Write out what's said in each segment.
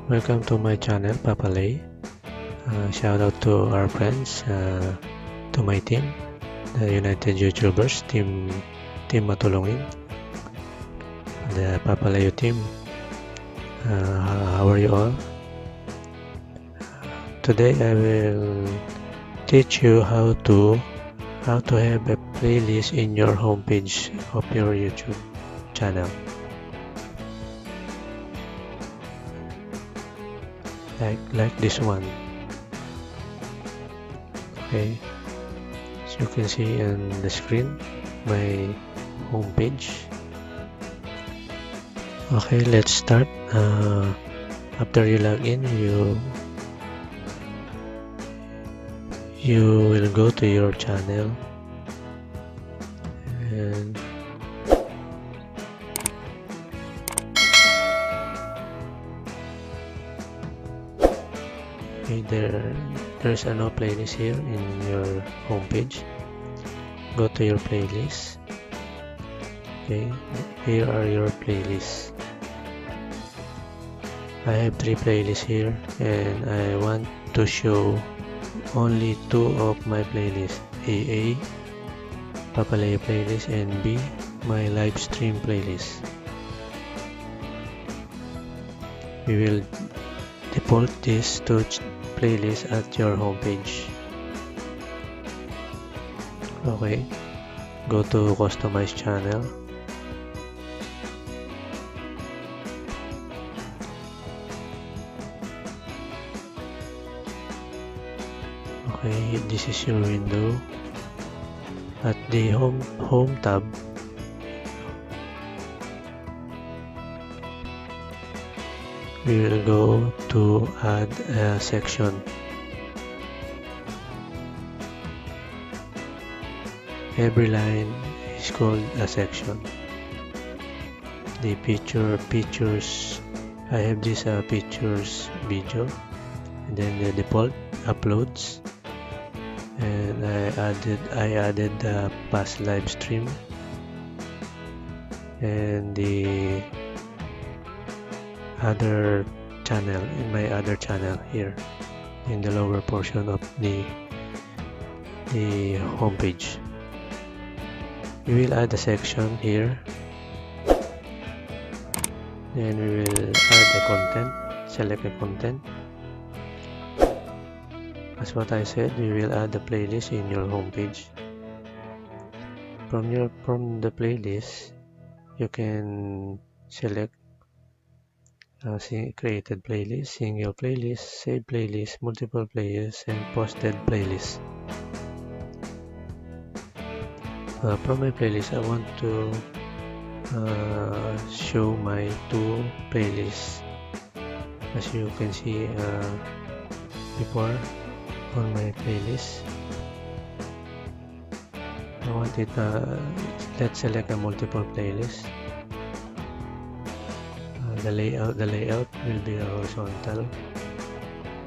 Welcome to my channel, Papalay. Shout out to our friends, to my team, the United YouTubers, Team Matulungin, the Papalayo team. How are you all? Today I will teach you how to have a playlist in your homepage of your YouTube channel. Like this one. Okay, as you can see on the screen, my homepage. Okay, let's start. After you log in, you will go to your channel and there's a no playlist here in your homepage. Go to your playlist. Okay, here are your playlists. I have 3 playlists here and I want to show only 2 of my playlists, A, Papalaya playlist, and B, my live stream playlist. We will default these 2 playlists at your homepage. Okay, go to customize channel. Okay, this is your window. At the home tab, we will go to add a section. Every line is called a section. The pictures, I have this pictures video, and then the default uploads, and I added the past live stream and the other channel in my other channel here in the lower portion of the homepage. We will add a section here, then we will add a content, select a content. As what I said, we will add the playlist in your homepage. From the playlist, you can select created playlist, single playlist, save playlist, multiple playlists, and posted playlist. From my playlist, I want to show my 2 playlists. As you can see before on my playlist, I want it. Let's select a multiple playlist. The layout will be horizontal.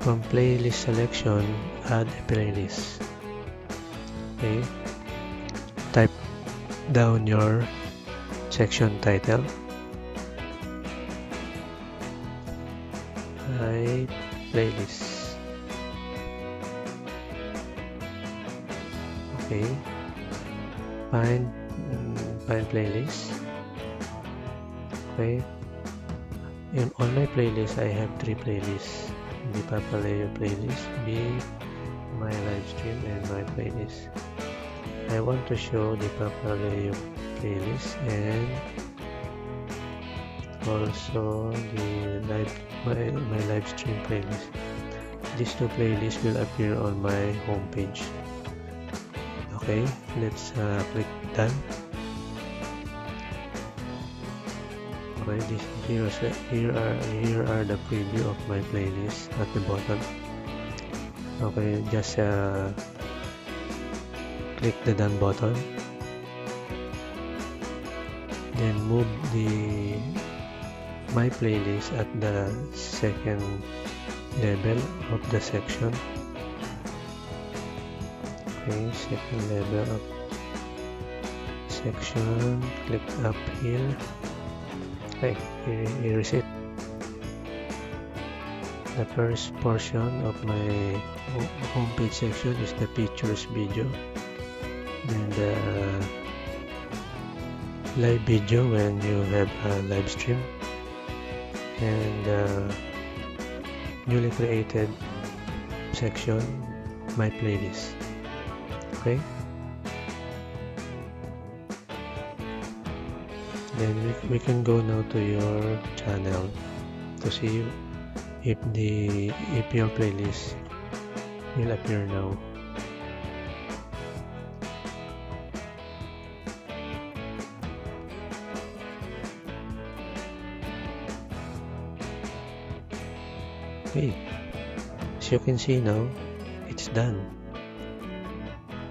From playlist selection, add a playlist. Okay, type down your section title. My playlist. Okay, find playlist. Okay, on my playlist I have 3 playlists: the Papalaya playlist, B, my live stream, and my playlist. I want to show the Papalaya playlist and also the my live stream playlist. These 2 playlists will appear on my homepage. Okay, let's click done. Okay, here are the preview of my playlist at the bottom. Okay, just click the done button, then move my playlist at the second level of the section. Okay, second level of section, click up here. Okay, here is it. The first portion of my homepage section is the pictures video, then the live video when you have a live stream, and the newly created section, my playlist. Okay, then we can go now to your channel to see if your playlist will appear now. Okay, as you can see now, it's done.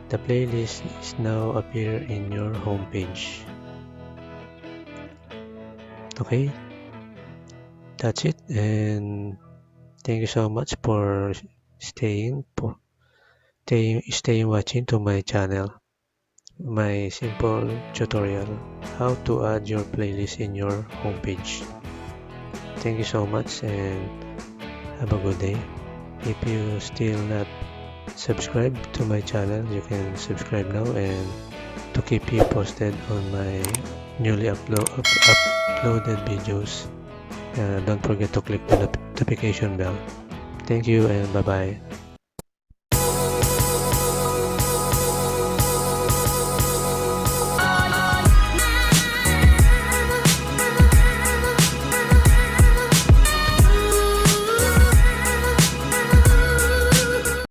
The playlist is now appear in your home page. Okay, that's it, and thank you so much for staying watching to my channel, my simple tutorial how to add your playlist in your homepage. Thank you so much and have a good day. If you still not subscribed to my channel, you can subscribe now, and to keep you posted on my newly uploaded videos, don't forget to click the notification bell. Thank you and bye bye.